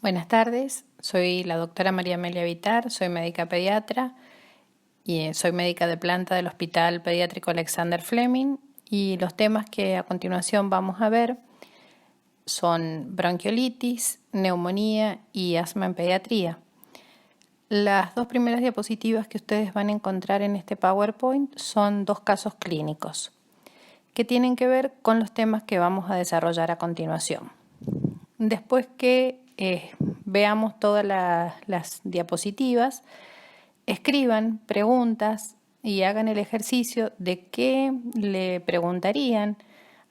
Buenas tardes, soy la doctora María Amelia Vitar, soy médica pediatra y soy médica de planta del Hospital Pediátrico Alexander Fleming, y los temas que a continuación vamos a ver son bronquiolitis, neumonía y asma en pediatría. Las dos primeras diapositivas que ustedes van a encontrar en este PowerPoint son dos casos clínicos que tienen que ver con los temas que vamos a desarrollar a continuación. Después que veamos todas las diapositivas, escriban preguntas y hagan el ejercicio de qué le preguntarían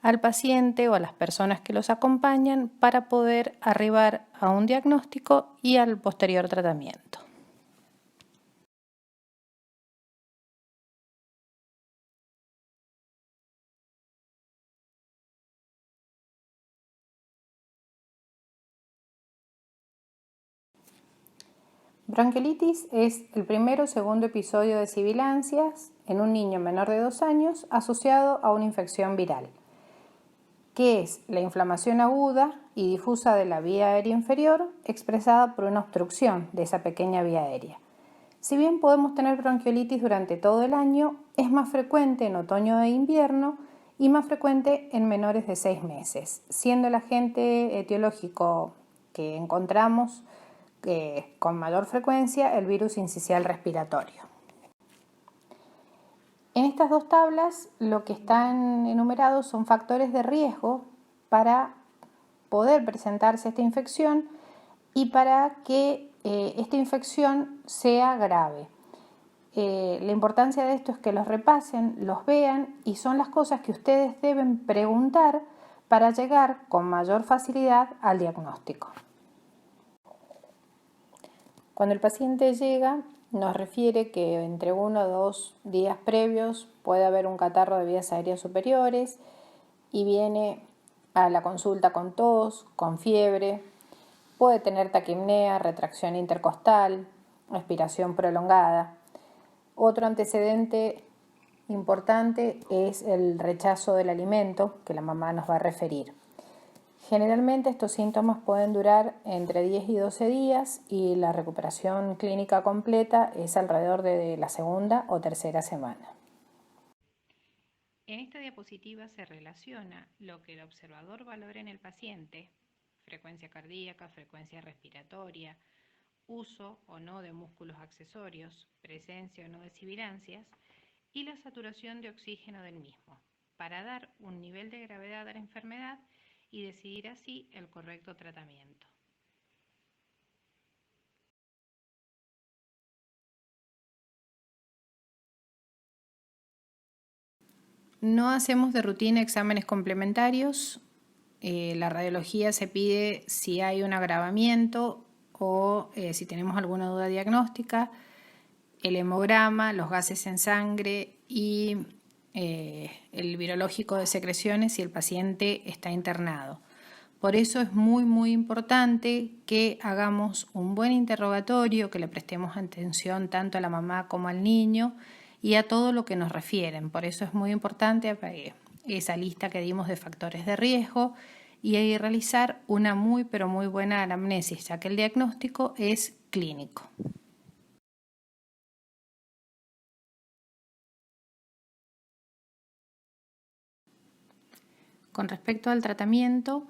al paciente o a las personas que los acompañan para poder arribar a un diagnóstico y al posterior tratamiento. Bronquiolitis es el primero o segundo episodio de sibilancias en un niño menor de 2 años asociado a una infección viral, que es la inflamación aguda y difusa de la vía aérea inferior expresada por una obstrucción de esa pequeña vía aérea. Si bien podemos tener bronquiolitis durante todo el año, es más frecuente en otoño e invierno y más frecuente en menores de 6 meses, siendo el agente etiológico que encontramos con mayor frecuencia el virus sincicial respiratorio. En estas dos tablas lo que están enumerados son factores de riesgo para poder presentarse esta infección y para que esta infección sea grave. La importancia de esto es que los repasen, los vean, y son las cosas que ustedes deben preguntar para llegar con mayor facilidad al diagnóstico. Cuando el paciente llega, nos refiere que entre 1 o 2 días previos puede haber un catarro de vías aéreas superiores y viene a la consulta con tos, con fiebre, puede tener taquipnea, retracción intercostal, respiración prolongada. Otro antecedente importante es el rechazo del alimento que la mamá nos va a referir. Generalmente estos síntomas pueden durar entre 10 y 12 días y la recuperación clínica completa es alrededor de la segunda o tercera semana. En esta diapositiva se relaciona lo que el observador valora en el paciente: frecuencia cardíaca, frecuencia respiratoria, uso o no de músculos accesorios, presencia o no de sibilancias y la saturación de oxígeno del mismo, para dar un nivel de gravedad a la enfermedad y decidir así el correcto tratamiento. No hacemos de rutina exámenes complementarios. La radiología se pide si hay un agravamiento o si tenemos alguna duda diagnóstica, el hemograma, los gases en sangre y el virológico de secreciones si el paciente está internado. Por eso es muy importante que hagamos un buen interrogatorio, que le prestemos atención tanto a la mamá como al niño y a todo lo que nos refieren. Por eso es muy importante esa lista que dimos de factores de riesgo y ahí realizar una muy buena anamnesis, ya que el diagnóstico es clínico. Con respecto al tratamiento,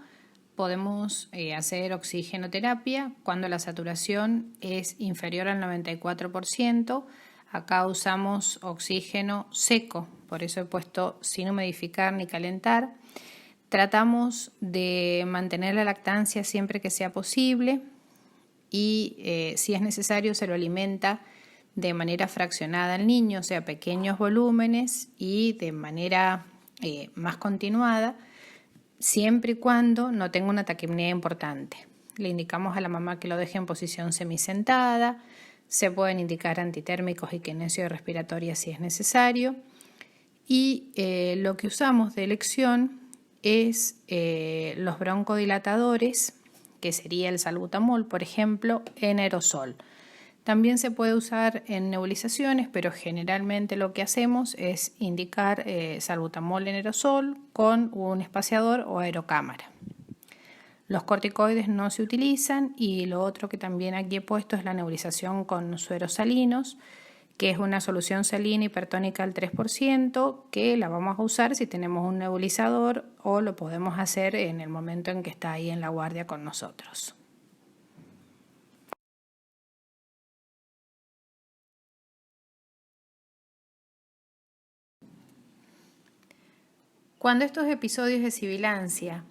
podemos hacer oxigenoterapia cuando la saturación es inferior al 94%. Acá usamos oxígeno seco, por eso he puesto sin humidificar ni calentar. Tratamos de mantener la lactancia siempre que sea posible y si es necesario se lo alimenta de manera fraccionada al niño, o sea, pequeños volúmenes y de manera más continuada, siempre y cuando no tenga una taquipnea importante. Le indicamos a la mamá que lo deje en posición semisentada, se pueden indicar antitérmicos y kinesio respiratoria si es necesario, y lo que usamos de elección es los broncodilatadores, que sería el salbutamol, por ejemplo, en aerosol. También se puede usar en nebulizaciones, pero generalmente lo que hacemos es indicar salbutamol en aerosol con un espaciador o aerocámara. Los corticoides no se utilizan y lo otro que también aquí he puesto es la nebulización con sueros salinos, que es una solución salina hipertónica al 3%, que la vamos a usar si tenemos un nebulizador o lo podemos hacer en el momento en que está ahí en la guardia con nosotros. Cuando estos episodios de sibilancia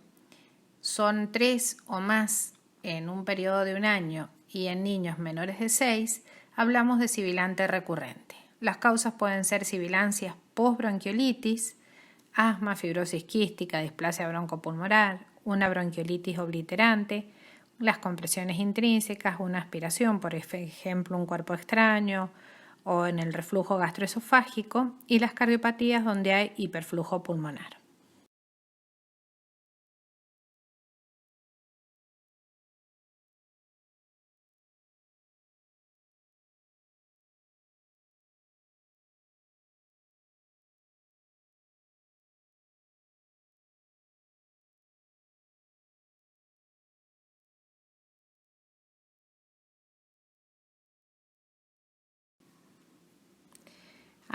son 3 o más en un periodo de un año y en niños menores de 6, hablamos de sibilante recurrente. Las causas pueden ser sibilancias postbronquiolitis, asma, fibrosis quística, displasia broncopulmonar, una bronquiolitis obliterante, las compresiones intrínsecas, una aspiración, por ejemplo, un cuerpo extraño o en el reflujo gastroesofágico, y las cardiopatías donde hay hiperflujo pulmonar.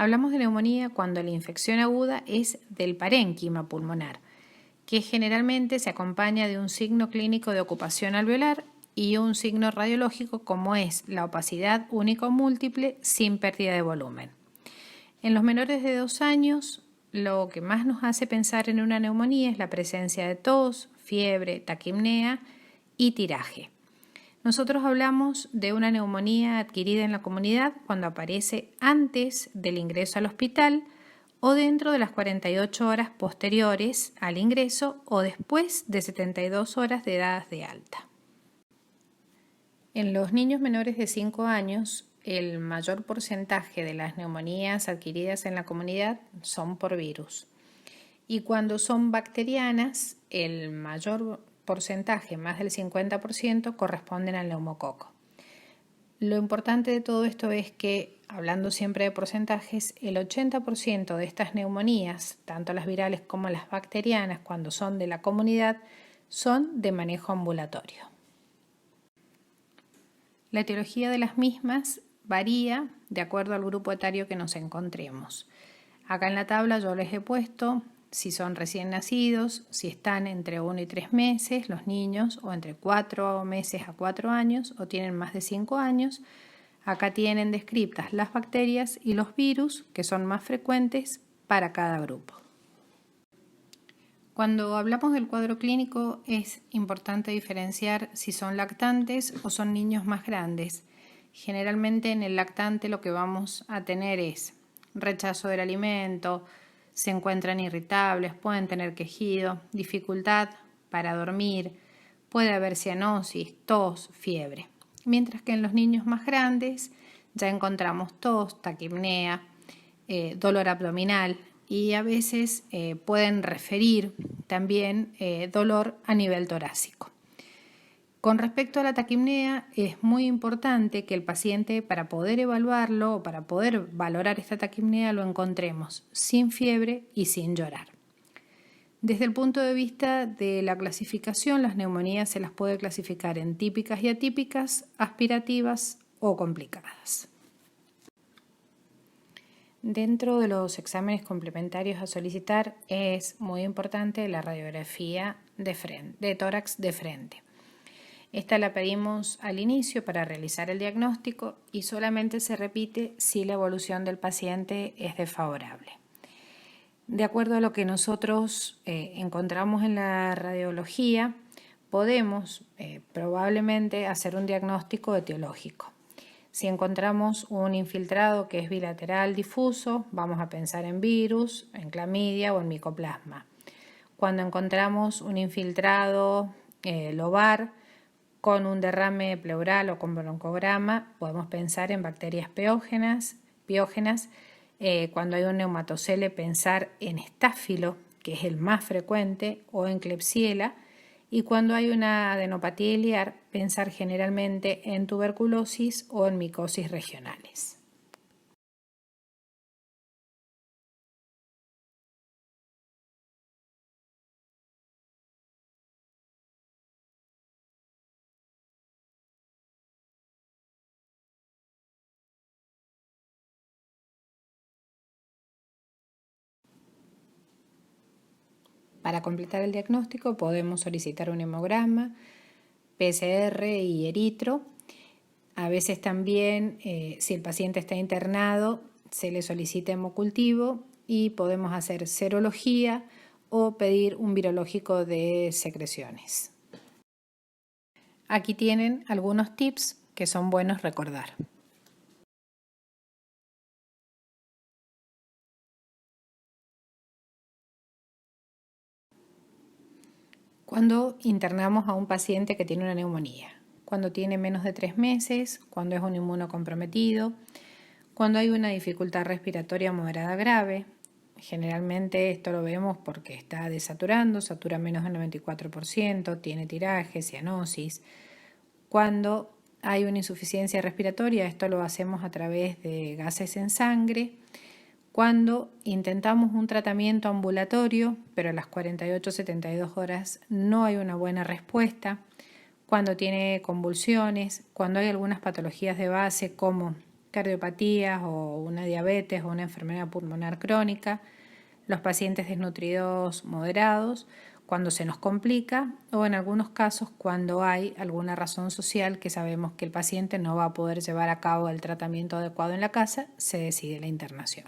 Hablamos de neumonía cuando la infección aguda es del parénquima pulmonar, que generalmente se acompaña de un signo clínico de ocupación alveolar y un signo radiológico como es la opacidad única o múltiple sin pérdida de volumen. En los menores de 2 años, lo que más nos hace pensar en una neumonía es la presencia de tos, fiebre, taquipnea y tiraje. Nosotros hablamos de una neumonía adquirida en la comunidad cuando aparece antes del ingreso al hospital o dentro de las 48 horas posteriores al ingreso o después de 72 horas de dadas de alta. En los niños menores de 5 años, el mayor porcentaje de las neumonías adquiridas en la comunidad son por virus. Y cuando son bacterianas, el mayor porcentaje, más del 50%, corresponden al neumococo. Lo importante de todo esto es que, hablando siempre de porcentajes, el 80% de estas neumonías, tanto las virales como las bacterianas, cuando son de la comunidad, son de manejo ambulatorio. La etiología de las mismas varía de acuerdo al grupo etario que nos encontremos. Acá en la tabla yo les he puesto si son recién nacidos, si están entre 1 y 3 meses los niños, o entre 4 meses a 4 años, o tienen más de 5 años. Acá tienen descritas las bacterias y los virus que son más frecuentes para cada grupo. Cuando hablamos del cuadro clínico es importante diferenciar si son lactantes o son niños más grandes. Generalmente en el lactante lo que vamos a tener es rechazo del alimento, se encuentran irritables, pueden tener quejido, dificultad para dormir, puede haber cianosis, tos, fiebre. Mientras que en los niños más grandes ya encontramos tos, taquipnea, dolor abdominal y a veces pueden referir también dolor a nivel torácico. Con respecto a la taquipnea, es muy importante que el paciente, para poder evaluarlo o para poder valorar esta taquipnea, lo encontremos sin fiebre y sin llorar. Desde el punto de vista de la clasificación, las neumonías se las puede clasificar en típicas y atípicas, aspirativas o complicadas. Dentro de los exámenes complementarios a solicitar es muy importante la radiografía de tórax de frente. Esta la pedimos al inicio para realizar el diagnóstico y solamente se repite si la evolución del paciente es desfavorable. De acuerdo a lo que nosotros encontramos en la radiología, podemos probablemente hacer un diagnóstico etiológico. Si encontramos un infiltrado que es bilateral difuso, vamos a pensar en virus, en clamidia o en micoplasma. Cuando encontramos un infiltrado lobar con un derrame pleural o con broncograma, podemos pensar en bacterias piógenas. Cuando hay un neumatocele, pensar en estáfilo, que es el más frecuente, o en Klebsiella. Y cuando hay una adenopatía iliar, pensar generalmente en tuberculosis o en micosis regionales. Para completar el diagnóstico podemos solicitar un hemograma, PCR y eritro. A veces también, si el paciente está internado, se le solicita hemocultivo y podemos hacer serología o pedir un virológico de secreciones. Aquí tienen algunos tips que son buenos recordar. Cuando internamos a un paciente que tiene una neumonía, cuando tiene menos de 3 meses, cuando es un inmunocomprometido, cuando hay una dificultad respiratoria moderada grave, generalmente esto lo vemos porque está desaturando, satura menos del 94%, tiene tiraje, cianosis. Cuando hay una insuficiencia respiratoria, esto lo hacemos a través de gases en sangre. Cuando intentamos un tratamiento ambulatorio, pero a las 48-72 horas no hay una buena respuesta, cuando tiene convulsiones, cuando hay algunas patologías de base como cardiopatías o una diabetes o una enfermedad pulmonar crónica, los pacientes desnutridos moderados, cuando se nos complica o en algunos casos cuando hay alguna razón social que sabemos que el paciente no va a poder llevar a cabo el tratamiento adecuado en la casa, se decide la internación.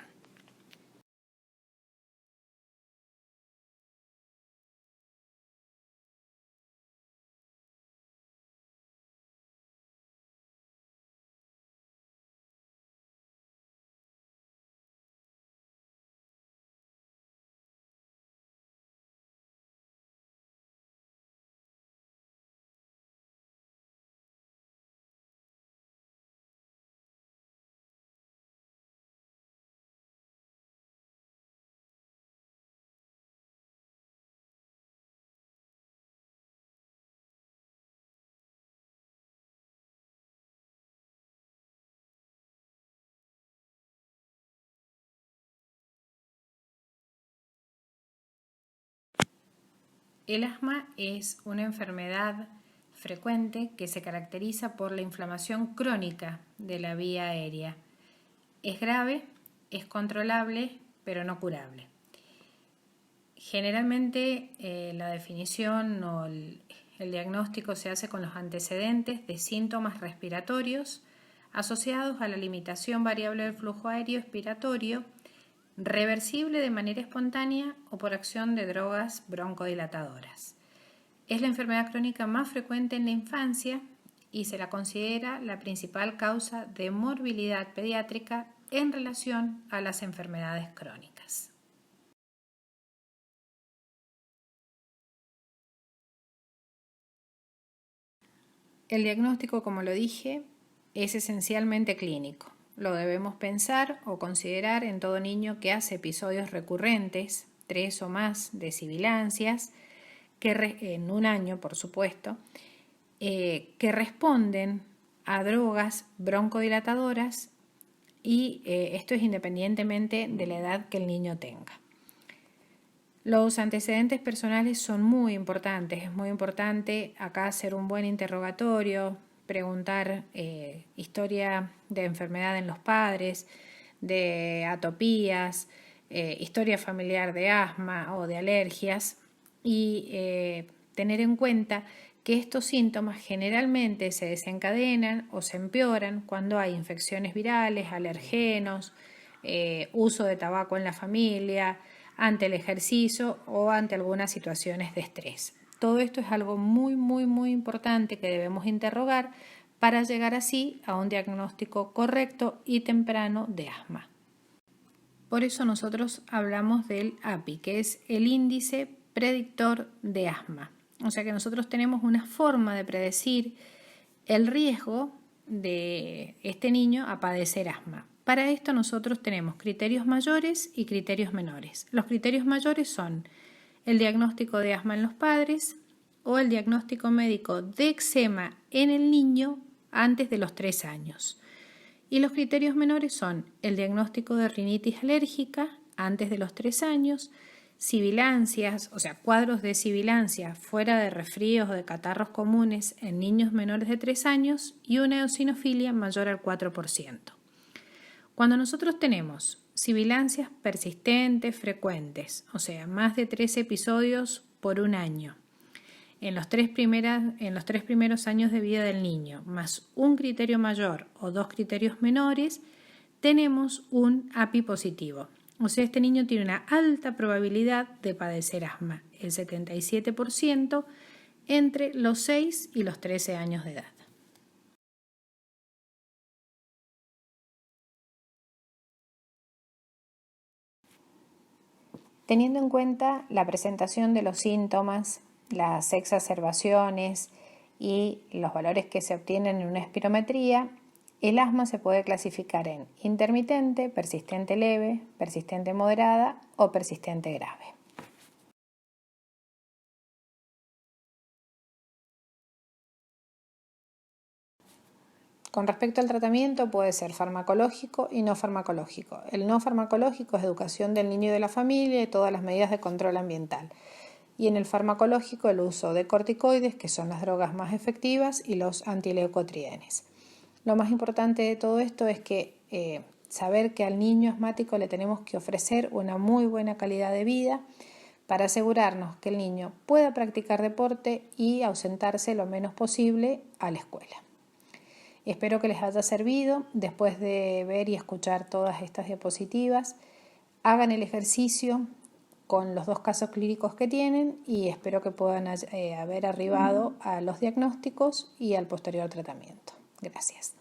El asma es una enfermedad frecuente que se caracteriza por la inflamación crónica de la vía aérea. Es grave, es controlable, pero no curable. Generalmente la definición o el diagnóstico se hace con los antecedentes de síntomas respiratorios asociados a la limitación variable del flujo aéreo expiratorio, reversible de manera espontánea o por acción de drogas broncodilatadoras. Es la enfermedad crónica más frecuente en la infancia y se la considera la principal causa de morbilidad pediátrica en relación a las enfermedades crónicas. El diagnóstico, como lo dije, es esencialmente clínico. Lo debemos pensar o considerar en todo niño que hace episodios recurrentes, 3 o más, de sibilancias, en un año, por supuesto, que responden a drogas broncodilatadoras y esto es independientemente de la edad que el niño tenga. Los antecedentes personales son muy importantes. Es muy importante acá hacer un buen interrogatorio, preguntar historia de enfermedad en los padres, de atopías, historia familiar de asma o de alergias y tener en cuenta que estos síntomas generalmente se desencadenan o se empeoran cuando hay infecciones virales, alergenos, uso de tabaco en la familia, ante el ejercicio o ante algunas situaciones de estrés. Todo esto es algo muy importante que debemos interrogar para llegar así a un diagnóstico correcto y temprano de asma. Por eso nosotros hablamos del API, que es el índice predictor de asma. O sea que nosotros tenemos una forma de predecir el riesgo de este niño a padecer asma. Para esto nosotros tenemos criterios mayores y criterios menores. Los criterios mayores son el diagnóstico de asma en los padres o el diagnóstico médico de eczema en el niño antes de los 3 años. Y los criterios menores son el diagnóstico de rinitis alérgica antes de los 3 años, sibilancias, o sea, cuadros de sibilancia fuera de resfríos o de catarros comunes en niños menores de 3 años y una eosinofilia mayor al 4%. Cuando nosotros tenemos sibilancias persistentes, frecuentes, o sea, más de 3 episodios por un año, en los 3 primeros años de vida del niño, más un criterio mayor o 2 criterios menores, tenemos un API positivo. O sea, este niño tiene una alta probabilidad de padecer asma, el 77%, entre los 6 y los 13 años de edad. Teniendo en cuenta la presentación de los síntomas, las exacerbaciones y los valores que se obtienen en una espirometría, el asma se puede clasificar en intermitente, persistente leve, persistente moderada o persistente grave. Con respecto al tratamiento, puede ser farmacológico y no farmacológico. El no farmacológico es educación del niño y de la familia y todas las medidas de control ambiental. Y en el farmacológico, el uso de corticoides, que son las drogas más efectivas, y los antileucotrienes. Lo más importante de todo esto es que saber que al niño asmático le tenemos que ofrecer una muy buena calidad de vida para asegurarnos que el niño pueda practicar deporte y ausentarse lo menos posible a la escuela. Espero que les haya servido. Después de ver y escuchar todas estas diapositivas, hagan el ejercicio con los 2 casos clínicos que tienen y espero que puedan haber arribado a los diagnósticos y al posterior tratamiento. Gracias.